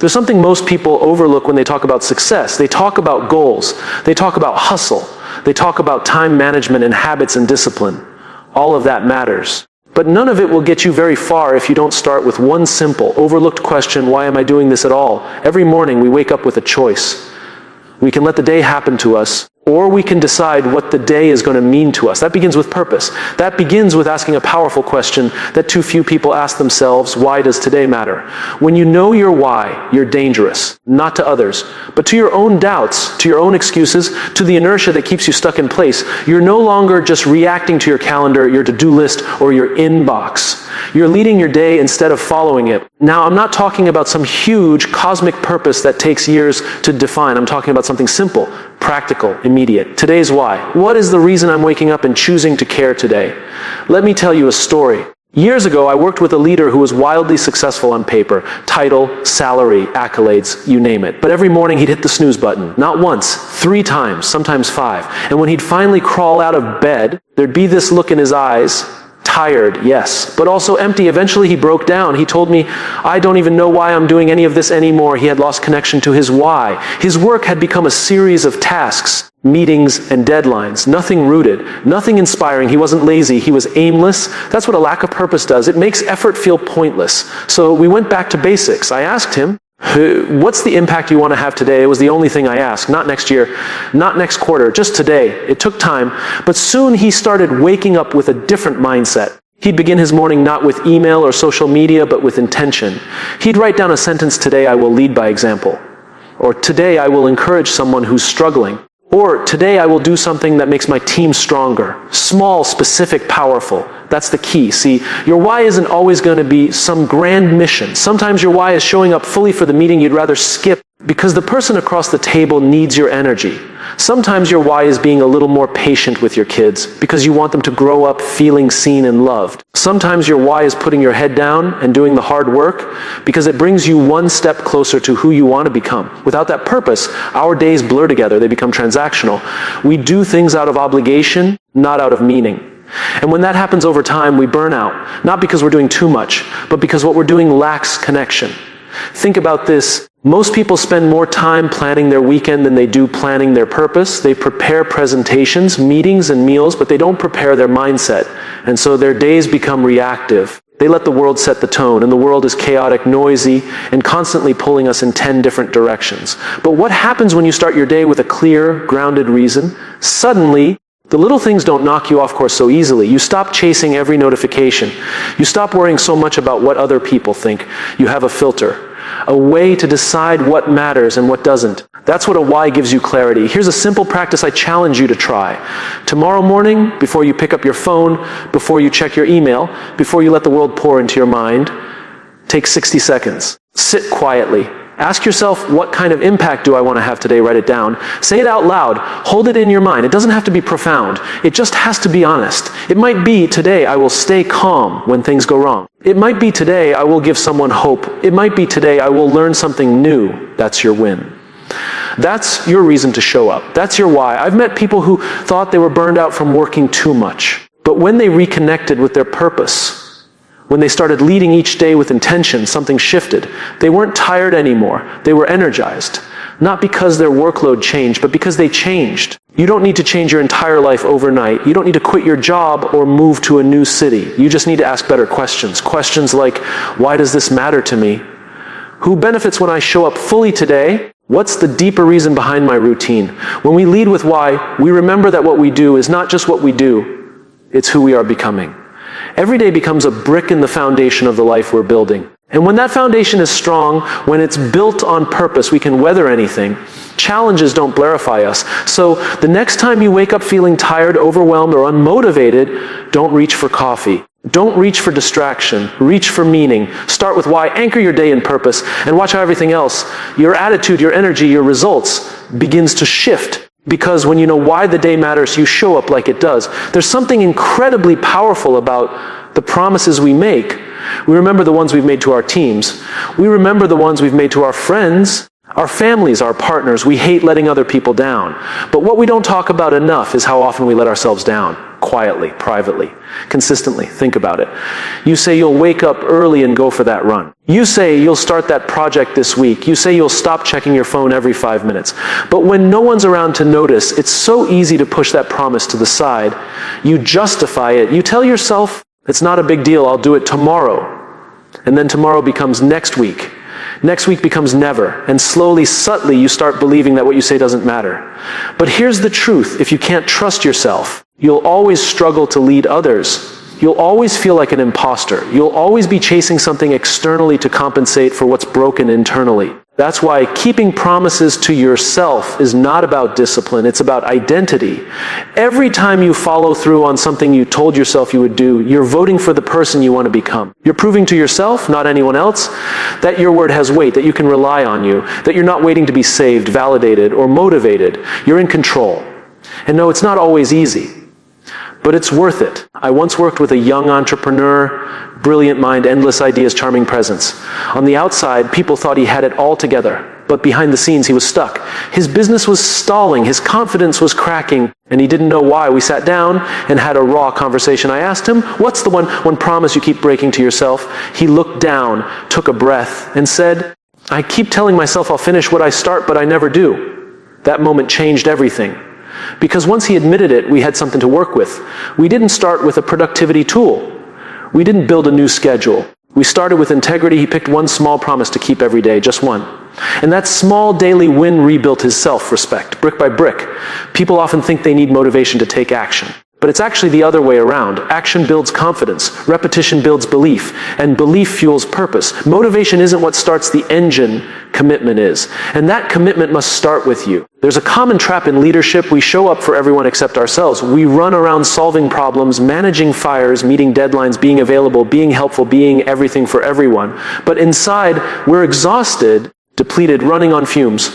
There's something most people overlook when they talk about success. They talk about goals. They talk about hustle. They talk about time management and habits and discipline. All of that matters. But none of it will get you very far if you don't start with one simple, overlooked question: why am I doing this at all? Every morning we wake up with a choice. We can let the day happen to us, or we can decide what the day is going to mean to us. That begins with purpose. That begins with asking a powerful question that too few people ask themselves: why does today matter? When you know your why, you're dangerous, not to others, but to your own doubts, to your own excuses, to the inertia that keeps you stuck in place. You're no longer just reacting to your calendar, your to-do list, or your inbox. You're leading your day instead of following it. Now, I'm not talking about some huge cosmic purpose that takes years to define. I'm talking about something simple, practical, immediate. Today's why. What is the reason I'm waking up and choosing to care today? Let me tell you a story. Years ago, I worked with a leader who was wildly successful on paper. Title, salary, accolades, you name it. But every morning he'd hit the snooze button. Not once, 3 times, sometimes 5. And when he'd finally crawl out of bed, there'd be this look in his eyes. Tired, yes, but also empty. Eventually he broke down. He told me, I don't even know why I'm doing any of this anymore. He had lost connection to his why. His work had become a series of tasks, meetings, and deadlines. Nothing rooted, nothing inspiring. He wasn't lazy. He was aimless. That's what a lack of purpose does. It makes effort feel pointless. So we went back to basics. I asked him, what's the impact you want to have today? It was the only thing I asked. Not next year, not next quarter, just today. It took time, but soon he started waking up with a different mindset. He'd begin his morning not with email or social media, but with intention. He'd write down a sentence: today I will lead by example. Or today I will encourage someone who's struggling. Or today I will do something that makes my team stronger. Small, specific, powerful. That's the key. See, your why isn't always going to be some grand mission. Sometimes your why is showing up fully for the meeting you'd rather skip because the person across the table needs your energy. Sometimes your why is being a little more patient with your kids because you want them to grow up feeling seen and loved. Sometimes your why is putting your head down and doing the hard work because it brings you one step closer to who you want to become. Without that purpose, our days blur together. They become transactional. We do things out of obligation, not out of meaning. And when that happens over time, we burn out. Not because we're doing too much, but because what we're doing lacks connection. Think about this. Most people spend more time planning their weekend than they do planning their purpose. They prepare presentations, meetings, and meals, but they don't prepare their mindset. And so their days become reactive. They let the world set the tone, and the world is chaotic, noisy, and constantly pulling us in 10 different directions. But what happens when you start your day with a clear, grounded reason? Suddenly, the little things don't knock you off course so easily. You stop chasing every notification. You stop worrying so much about what other people think. You have a filter, a way to decide what matters and what doesn't. That's what a why gives you clarity. Here's a simple practice I challenge you to try. Tomorrow morning, before you pick up your phone, before you check your email, before you let the world pour into your mind, take 60 seconds. Sit quietly. Ask yourself, what kind of impact do I want to have today? Write it down. Say it out loud. Hold it in your mind. It doesn't have to be profound. It just has to be honest. It might be, today I will stay calm when things go wrong. It might be, today I will give someone hope. It might be, today I will learn something new. That's your win. That's your reason to show up. That's your why. I've met people who thought they were burned out from working too much. But when they reconnected with their purpose, when they started leading each day with intention, something shifted. They weren't tired anymore. They were energized. Not because their workload changed, but because they changed. You don't need to change your entire life overnight. You don't need to quit your job or move to a new city. You just need to ask better questions. Questions like, why does this matter to me? Who benefits when I show up fully today? What's the deeper reason behind my routine? When we lead with why, we remember that what we do is not just what we do, it's who we are becoming. Every day becomes a brick in the foundation of the life we're building. And when that foundation is strong, when it's built on purpose, we can weather anything. Challenges don't blarify us. So the next time you wake up feeling tired, overwhelmed, or unmotivated, don't reach for coffee. Don't reach for distraction. Reach for meaning. Start with why. Anchor your day in purpose. And watch how everything else, your attitude, your energy, your results, begins to shift. Because when you know why the day matters, you show up like it does. There's something incredibly powerful about the promises we make. We remember the ones we've made to our teams. We remember the ones we've made to our friends, our families, our partners. We hate letting other people down. But what we don't talk about enough is how often we let ourselves down. quietly, privately, consistently. Think about it. You say you'll wake up early and go for that run. You say you'll start that project this week. You say you'll stop checking your phone every 5 minutes. But when no one's around to notice, it's so easy to push that promise to the side. You justify it. You tell yourself, it's not a big deal, I'll do it tomorrow. And then tomorrow becomes next week. Next week becomes never. And slowly, subtly, you start believing that what you say doesn't matter. But here's the truth. If you can't trust yourself, you'll always struggle to lead others. You'll always feel like an imposter. You'll always be chasing something externally to compensate for what's broken internally. That's why keeping promises to yourself is not about discipline, it's about identity. Every time you follow through on something you told yourself you would do, you're voting for the person you want to become. You're proving to yourself, not anyone else, that your word has weight, that you can rely on you, that you're not waiting to be saved, validated, or motivated. You're in control. And no, it's not always easy, but it's worth it. I once worked with a young entrepreneur, brilliant mind, endless ideas, charming presence. On the outside, people thought he had it all together, but behind the scenes, he was stuck. His business was stalling, his confidence was cracking, and he didn't know why. We sat down and had a raw conversation. I asked him, what's the one promise you keep breaking to yourself? He looked down, took a breath, and said, I keep telling myself I'll finish what I start, but I never do. That moment changed everything. Because once he admitted it, we had something to work with. We didn't start with a productivity tool. We didn't build a new schedule. We started with integrity. He picked one small promise to keep every day, just one. And that small daily win rebuilt his self-respect, brick by brick. People often think they need motivation to take action. But it's actually the other way around. Action builds confidence, repetition builds belief, and belief fuels purpose. Motivation isn't what starts the engine, commitment is. And that commitment must start with you. There's a common trap in leadership. We show up for everyone except ourselves. We run around solving problems, managing fires, meeting deadlines, being available, being helpful, being everything for everyone. But inside, we're exhausted, depleted, running on fumes.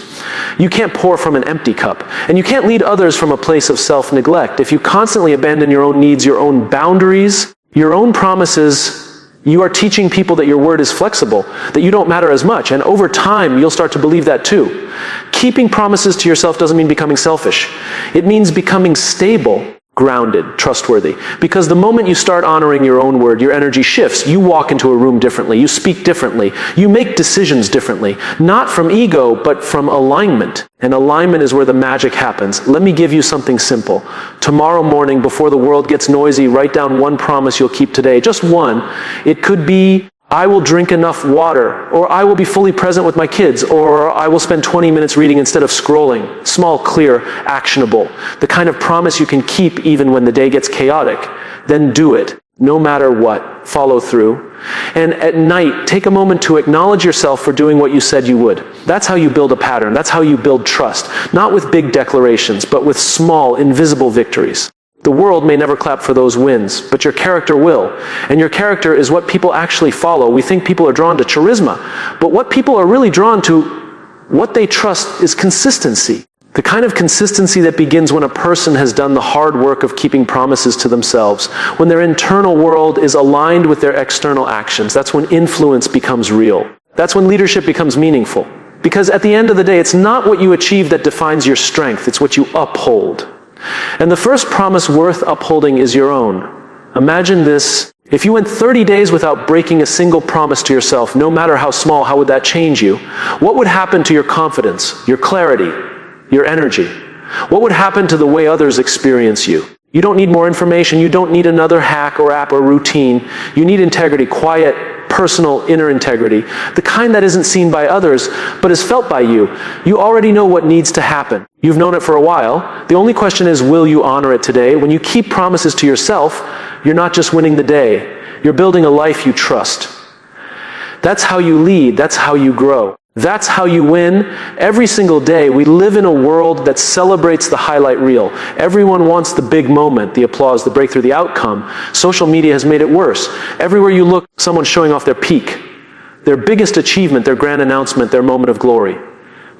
You can't pour from an empty cup. And you can't lead others from a place of self-neglect. If you constantly abandon your own needs, your own boundaries, your own promises, you are teaching people that your word is flexible, that you don't matter as much. And over time, you'll start to believe that too. Keeping promises to yourself doesn't mean becoming selfish. It means becoming stable, grounded, trustworthy. Because the moment you start honoring your own word, your energy shifts. You walk into a room differently. You speak differently. You make decisions differently. Not from ego, but from alignment. And alignment is where the magic happens. Let me give you something simple. Tomorrow morning, before the world gets noisy, write down one promise you'll keep today. Just one. It could be, I will drink enough water, or I will be fully present with my kids, or I will spend 20 minutes reading instead of scrolling. Small, clear, actionable. The kind of promise you can keep even when the day gets chaotic. Then do it, no matter what. Follow through. And at night, take a moment to acknowledge yourself for doing what you said you would. That's how you build a pattern. That's how you build trust. Not with big declarations, but with small, invisible victories. The world may never clap for those wins, but your character will. And your character is what people actually follow. We think people are drawn to charisma, but what people are really drawn to, what they trust, is consistency. The kind of consistency that begins when a person has done the hard work of keeping promises to themselves, when their internal world is aligned with their external actions. That's when influence becomes real. That's when leadership becomes meaningful. Because at the end of the day, it's not what you achieve that defines your strength, it's what you uphold. And the first promise worth upholding is your own. Imagine this. If you went 30 days without breaking a single promise to yourself, no matter how small, how would that change you? What would happen to your confidence, your clarity, your energy? What would happen to the way others experience you? You don't need more information. You don't need another hack or app or routine. You need integrity, quiet, personal, inner integrity, the kind that isn't seen by others, but is felt by you. You already know what needs to happen. You've known it for a while. The only question is, will you honor it today? When you keep promises to yourself, you're not just winning the day. You're building a life you trust. That's how you lead. That's how you grow. That's how you win. Every single day, we live in a world that celebrates the highlight reel. Everyone wants the big moment, the applause, the breakthrough, the outcome. Social media has made it worse. Everywhere you look, someone's showing off their peak, their biggest achievement, their grand announcement, their moment of glory.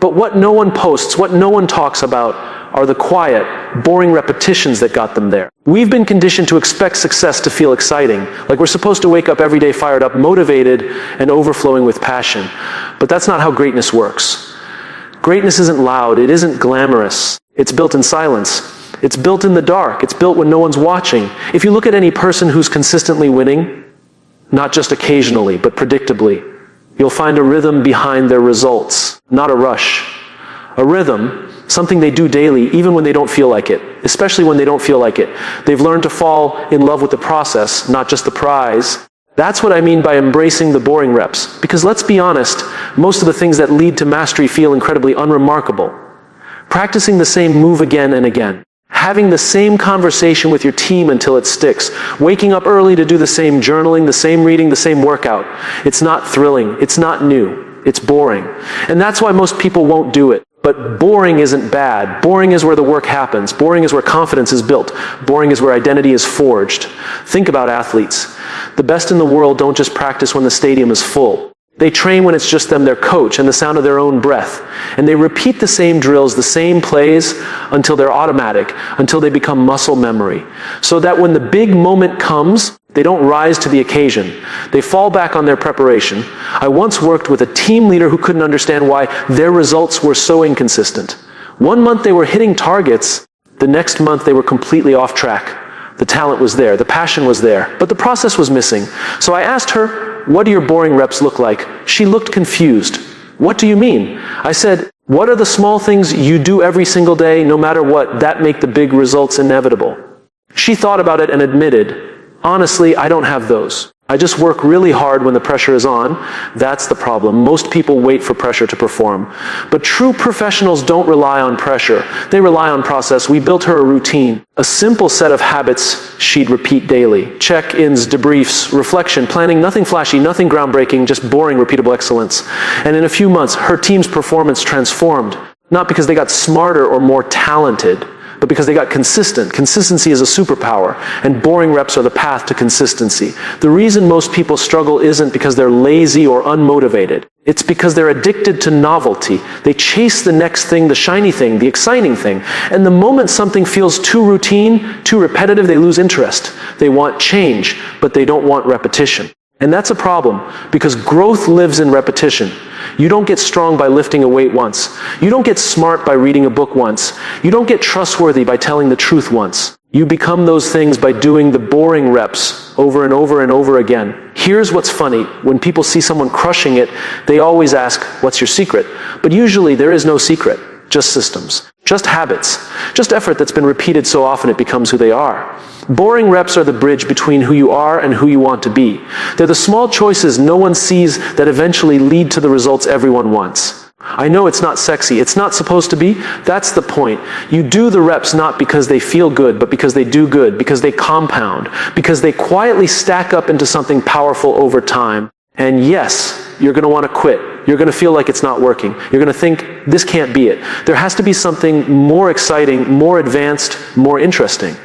But what no one posts, what no one talks about, are the quiet, boring repetitions that got them there. We've been conditioned to expect success to feel exciting, like we're supposed to wake up every day fired up, motivated, and overflowing with passion. But that's not how greatness works. Greatness isn't loud, it isn't glamorous. It's built in silence. It's built in the dark. It's built when no one's watching. If you look at any person who's consistently winning, not just occasionally, but predictably, you'll find a rhythm behind their results, not a rush. A rhythm, something they do daily, even when they don't feel like it, especially when they don't feel like it. They've learned to fall in love with the process, not just the prize. That's what I mean by embracing the boring reps. Because let's be honest, most of the things that lead to mastery feel incredibly unremarkable. Practicing the same move again and again. Having the same conversation with your team until it sticks. Waking up early to do the same journaling, the same reading, the same workout. It's not thrilling. It's not new. It's boring. And that's why most people won't do it. But boring isn't bad. Boring is where the work happens. Boring is where confidence is built. Boring is where identity is forged. Think about athletes. The best in the world don't just practice when the stadium is full. They train when it's just them, their coach, and the sound of their own breath. And they repeat the same drills, the same plays, until they're automatic, until they become muscle memory. So that when the big moment comes, they don't rise to the occasion. They fall back on their preparation. I once worked with a team leader who couldn't understand why their results were so inconsistent. One month they were hitting targets, the next month they were completely off track. The talent was there, the passion was there, but the process was missing. So I asked her, what do your boring reps look like? She looked confused. What do you mean? I said, what are the small things you do every single day, no matter what, that make the big results inevitable? She thought about it and admitted, honestly, I don't have those. I just work really hard when the pressure is on. That's the problem. Most people wait for pressure to perform. But true professionals don't rely on pressure. They rely on process. We built her a routine, a simple set of habits she'd repeat daily. Check-ins, debriefs, reflection, planning, nothing flashy, nothing groundbreaking, just boring, repeatable excellence. And in a few months, her team's performance transformed. Not because they got smarter or more talented, but because they got consistent. Consistency is a superpower, and boring reps are the path to consistency. The reason most people struggle isn't because they're lazy or unmotivated. It's because they're addicted to novelty. They chase the next thing, the shiny thing, the exciting thing. And the moment something feels too routine, too repetitive, they lose interest. They want change, but they don't want repetition. And that's a problem, because growth lives in repetition. You don't get strong by lifting a weight once. You don't get smart by reading a book once. You don't get trustworthy by telling the truth once. You become those things by doing the boring reps over and over and over again. Here's what's funny. When people see someone crushing it, they always ask, what's your secret? But usually there is no secret, just systems, just habits, just effort that's been repeated so often it becomes who they are. Boring reps are the bridge between who you are and who you want to be. They're the small choices no one sees that eventually lead to the results everyone wants. I know it's not sexy. It's not supposed to be. That's the point. You do the reps not because they feel good, but because they do good, because they compound, because they quietly stack up into something powerful over time. And yes, you're going to want to quit. You're going to feel like it's not working. You're going to think, this can't be it. There has to be something more exciting, more advanced, more interesting.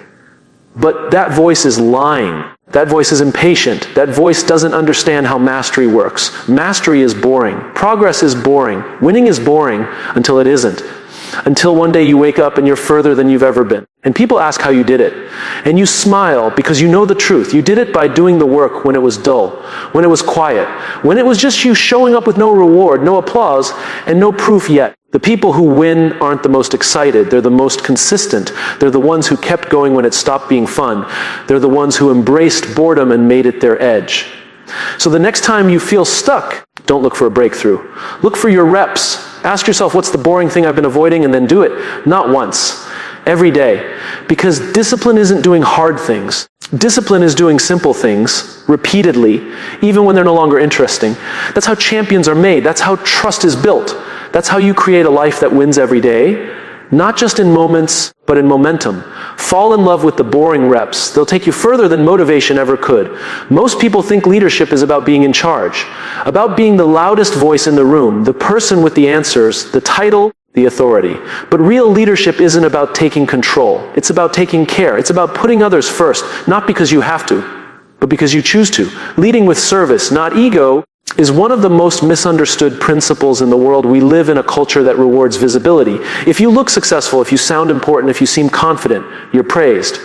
But that voice is lying. That voice is impatient. That voice doesn't understand how mastery works. Mastery is boring. Progress is boring. Winning is boring until it isn't. Until one day you wake up and you're further than you've ever been. And people ask how you did it. And you smile because you know the truth. You did it by doing the work when it was dull, when it was quiet, when it was just you showing up with no reward, no applause, and no proof yet. The people who win aren't the most excited. They're the most consistent. They're the ones who kept going when it stopped being fun. They're the ones who embraced boredom and made it their edge. So the next time you feel stuck, don't look for a breakthrough. Look for your reps. Ask yourself, what's the boring thing I've been avoiding, and then do it. Not once. Every day. Because discipline isn't doing hard things. Discipline is doing simple things, repeatedly, even when they're no longer interesting. That's how champions are made. That's how trust is built. That's how you create a life that wins every day. Not just in moments, but in momentum. Fall in love with the boring reps. They'll take you further than motivation ever could. Most people think leadership is about being in charge, about being the loudest voice in the room, the person with the answers, the title, the authority. But real leadership isn't about taking control. It's about taking care. It's about putting others first, not because you have to, but because you choose to. Leading with service, not ego, is one of the most misunderstood principles in the world. We live in a culture that rewards visibility. If you look successful, if you sound important, if you seem confident, you're praised.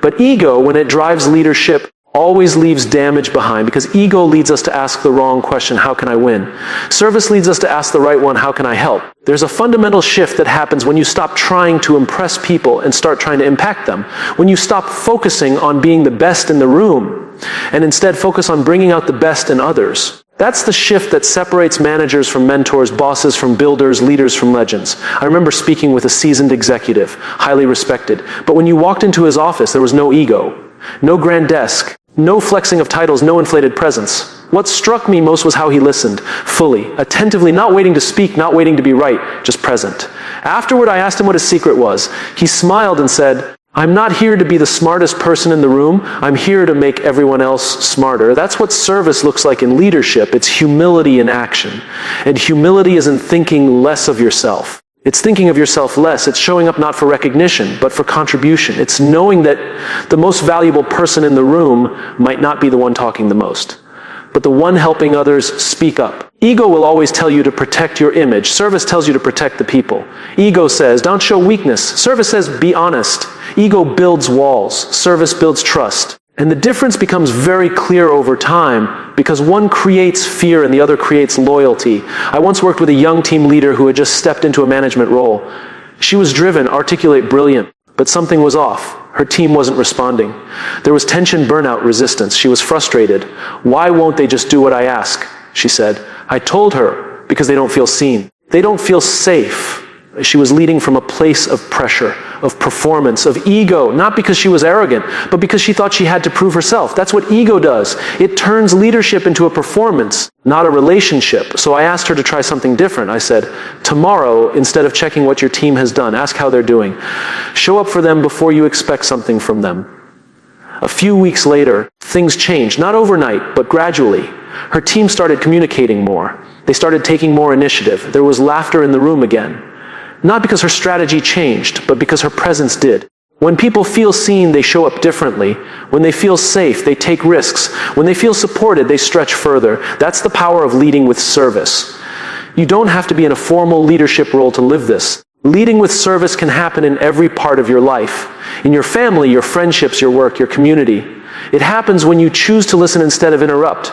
But ego, when it drives leadership, always leaves damage behind because ego leads us to ask the wrong question, how can I win? Service leads us to ask the right one, how can I help? There's a fundamental shift that happens when you stop trying to impress people and start trying to impact them. When you stop focusing on being the best in the room and instead focus on bringing out the best in others. That's the shift that separates managers from mentors, bosses from builders, leaders from legends. I remember speaking with a seasoned executive, highly respected, but when you walked into his office, there was no ego, no grand desk, no flexing of titles, no inflated presence. What struck me most was how he listened, fully, attentively, not waiting to speak, not waiting to be right, just present. Afterward, I asked him what his secret was. He smiled and said, I'm not here to be the smartest person in the room. I'm here to make everyone else smarter. That's what service looks like in leadership. It's humility in action. And humility isn't thinking less of yourself. It's thinking of yourself less. It's showing up not for recognition, but for contribution. It's knowing that the most valuable person in the room might not be the one talking the most, but the one helping others speak up. Ego will always tell you to protect your image. Service tells you to protect the people. Ego says, don't show weakness. Service says, be honest. Ego builds walls. Service builds trust. And the difference becomes very clear over time because one creates fear and the other creates loyalty. I once worked with a young team leader who had just stepped into a management role. She was driven, articulate, brilliant, but something was off. Her team wasn't responding. There was tension, burnout, resistance. She was frustrated. Why won't they just do what I ask? She said. I told her, because they don't feel seen. They don't feel safe. She was leading from a place of pressure, of performance, of ego, not because she was arrogant, but because she thought she had to prove herself. That's what ego does. It turns leadership into a performance, not a relationship. So I asked her to try something different. I said, tomorrow, instead of checking what your team has done, ask how they're doing. Show up for them before you expect something from them. A few weeks later, things changed, not overnight, but gradually. Her team started communicating more. They started taking more initiative. There was laughter in the room again. Not because her strategy changed, but because her presence did. When people feel seen, they show up differently. When they feel safe, they take risks. When they feel supported, they stretch further. That's the power of leading with service. You don't have to be in a formal leadership role to live this. Leading with service can happen in every part of your life. In your family, your friendships, your work, your community. It happens when you choose to listen instead of interrupt.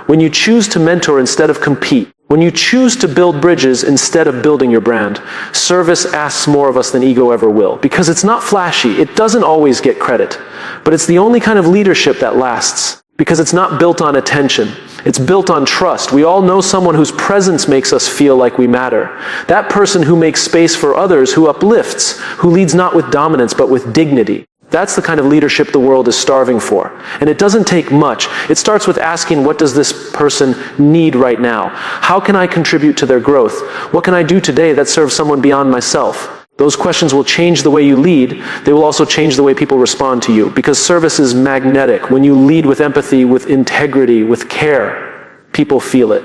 When you choose to mentor instead of compete. When you choose to build bridges instead of building your brand. Service asks more of us than ego ever will. Because it's not flashy. It doesn't always get credit. But it's the only kind of leadership that lasts. Because it's not built on attention. It's built on trust. We all know someone whose presence makes us feel like we matter. That person who makes space for others, who uplifts, who leads not with dominance but with dignity. That's the kind of leadership the world is starving for. And it doesn't take much. It starts with asking, what does this person need right now? How can I contribute to their growth? What can I do today that serves someone beyond myself? Those questions will change the way you lead. They will also change the way people respond to you. Because service is magnetic. When you lead with empathy, with integrity, with care, people feel it.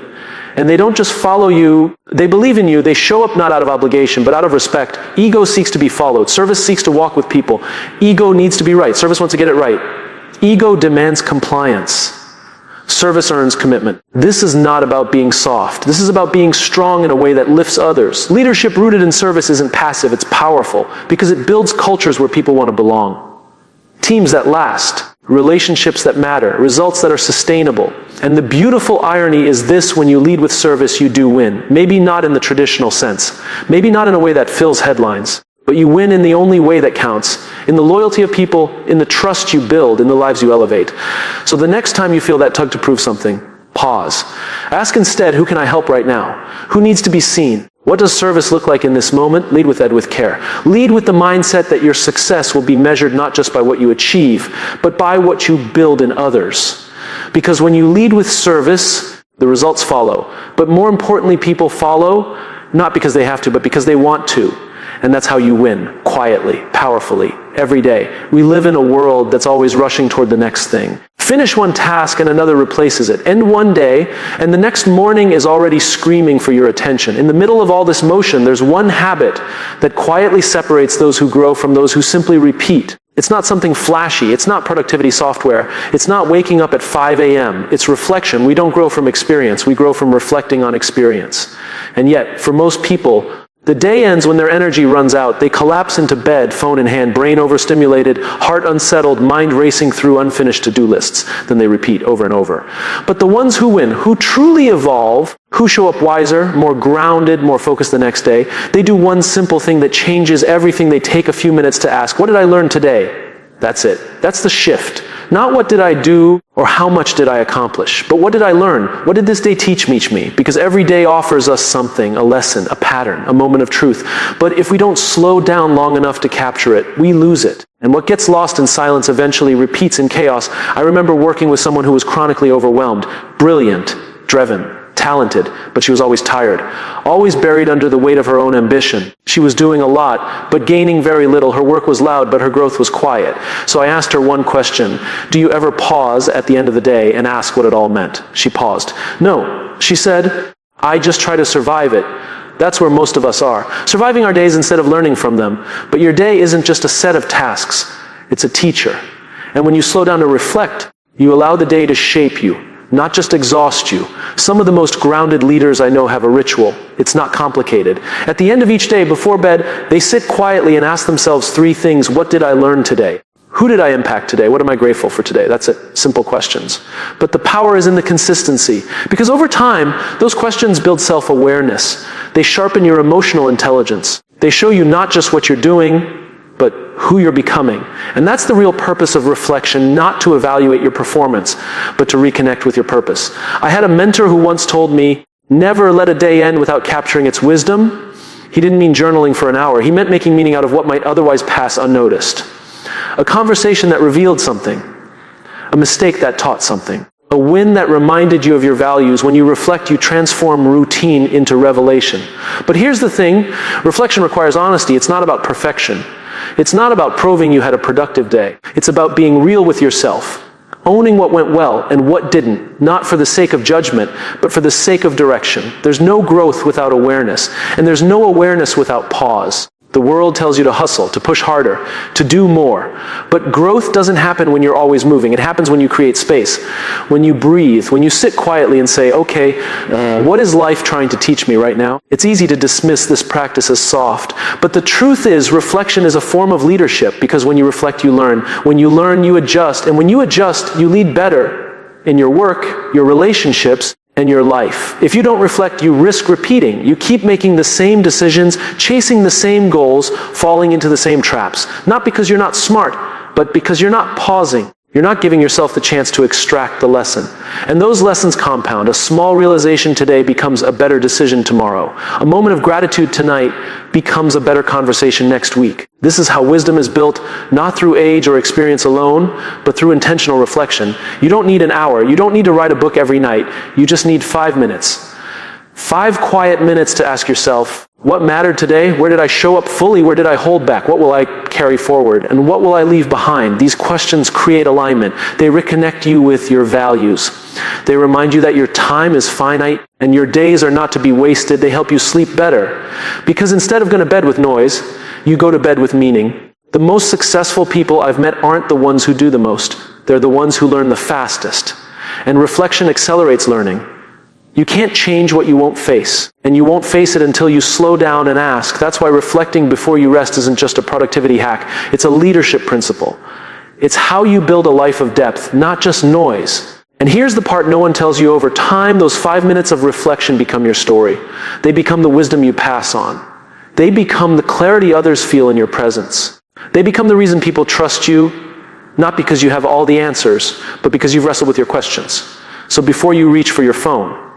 And they don't just follow you, they believe in you, they show up not out of obligation, but out of respect. Ego seeks to be followed. Service seeks to walk with people. Ego needs to be right. Service wants to get it right. Ego demands compliance. Service earns commitment. This is not about being soft. This is about being strong in a way that lifts others. Leadership rooted in service isn't passive, it's powerful, because it builds cultures where people want to belong. Teams that last. Relationships that matter, results that are sustainable. And the beautiful irony is this: when you lead with service, you do win. Maybe not in the traditional sense. Maybe not in a way that fills headlines. But you win in the only way that counts. In the loyalty of people, in the trust you build, in the lives you elevate. So the next time you feel that tug to prove something, pause. Ask instead, who can I help right now? Who needs to be seen? What does service look like in this moment? Lead with Ed with care. Lead with the mindset that your success will be measured not just by what you achieve, but by what you build in others. Because when you lead with service, the results follow. But more importantly, people follow, not because they have to, but because they want to. And that's how you win, quietly, powerfully, every day. We live in a world that's always rushing toward the next thing. Finish one task and another replaces it. End one day, and the next morning is already screaming for your attention. In the middle of all this motion, there's one habit that quietly separates those who grow from those who simply repeat. It's not something flashy. It's not productivity software. It's not waking up at 5 a.m. It's reflection. We don't grow from experience. We grow from reflecting on experience. And yet, for most people, The day ends when their energy runs out. They collapse into bed, phone in hand, brain overstimulated, heart unsettled, mind racing through unfinished to-do lists. Then they repeat over and over. But the ones who win, who truly evolve, who show up wiser, more grounded, more focused the next day, they do one simple thing that changes everything. They take a few minutes to ask, what did I learn today? That's it. That's the shift. Not what did I do or how much did I accomplish, but what did I learn? What did this day teach me? Because every day offers us something, a lesson, a pattern, a moment of truth. But if we don't slow down long enough to capture it, we lose it. And what gets lost in silence eventually repeats in chaos. I remember working with someone who was chronically overwhelmed, brilliant, driven, talented, but she was always tired, always buried under the weight of her own ambition. She was doing a lot, but gaining very little. Her work was loud, but her growth was quiet. So I asked her one question: do you ever pause at the end of the day and ask what it all meant? She paused. No, she said, I just try to survive it. That's where most of us are, surviving our days instead of learning from them. But your day isn't just a set of tasks, it's a teacher. And when you slow down to reflect, you allow the day to shape you, not just exhaust you. Some of the most grounded leaders I know have a ritual. It's not complicated. At the end of each day, before bed, they sit quietly and ask themselves three things. What did I learn today? Who did I impact today? What am I grateful for today? That's it. Simple questions. But the power is in the consistency. Because over time, those questions build self-awareness. They sharpen your emotional intelligence. They show you not just what you're doing, but who you're becoming. And that's the real purpose of reflection, not to evaluate your performance, but to reconnect with your purpose. I had a mentor who once told me, never let a day end without capturing its wisdom. He didn't mean journaling for an hour. He meant making meaning out of what might otherwise pass unnoticed. A conversation that revealed something. A mistake that taught something. A win that reminded you of your values. When you reflect, you transform routine into revelation. But here's the thing, reflection requires honesty. It's not about perfection. It's not about proving you had a productive day. It's about being real with yourself, owning what went well and what didn't, not for the sake of judgment, but for the sake of direction. There's no growth without awareness, and there's no awareness without pause. The world tells you to hustle, to push harder, to do more. But growth doesn't happen when you're always moving. It happens when you create space, when you breathe, when you sit quietly and say, okay, what is life trying to teach me right now? It's easy to dismiss this practice as soft. But the truth is, reflection is a form of leadership, because when you reflect, you learn. When you learn, you adjust. And when you adjust, you lead better in your work, your relationships, and your life. If you don't reflect, you risk repeating. You keep making the same decisions, chasing the same goals, falling into the same traps. Not because you're not smart, but because you're not pausing. You're not giving yourself the chance to extract the lesson. And those lessons compound. A small realization today becomes a better decision tomorrow. A moment of gratitude tonight becomes a better conversation next week. This is how wisdom is built, not through age or experience alone, but through intentional reflection. You don't need an hour. You don't need to write a book every night. You just need 5 minutes. 5 quiet minutes to ask yourself, what mattered today? Where did I show up fully? Where did I hold back? What will I carry forward? And what will I leave behind? These questions create alignment. They reconnect you with your values. They remind you that your time is finite and your days are not to be wasted. They help you sleep better. Because instead of going to bed with noise, you go to bed with meaning. The most successful people I've met aren't the ones who do the most. They're the ones who learn the fastest. And reflection accelerates learning. You can't change what you won't face, and you won't face it until you slow down and ask. That's why reflecting before you rest isn't just a productivity hack. It's a leadership principle. It's how you build a life of depth, not just noise. And here's the part no one tells you. Over time, those 5 minutes of reflection become your story. They become the wisdom you pass on. They become the clarity others feel in your presence. They become the reason people trust you, not because you have all the answers, but because you've wrestled with your questions. So before you reach for your phone,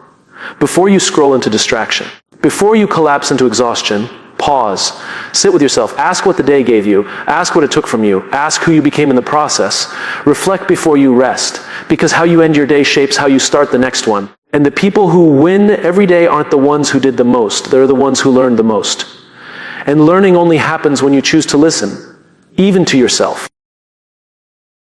before you scroll into distraction, before you collapse into exhaustion, pause, sit with yourself, ask what the day gave you, ask what it took from you, ask who you became in the process, reflect before you rest, because how you end your day shapes how you start the next one. And the people who win every day aren't the ones who did the most, they're the ones who learned the most. And learning only happens when you choose to listen, even to yourself.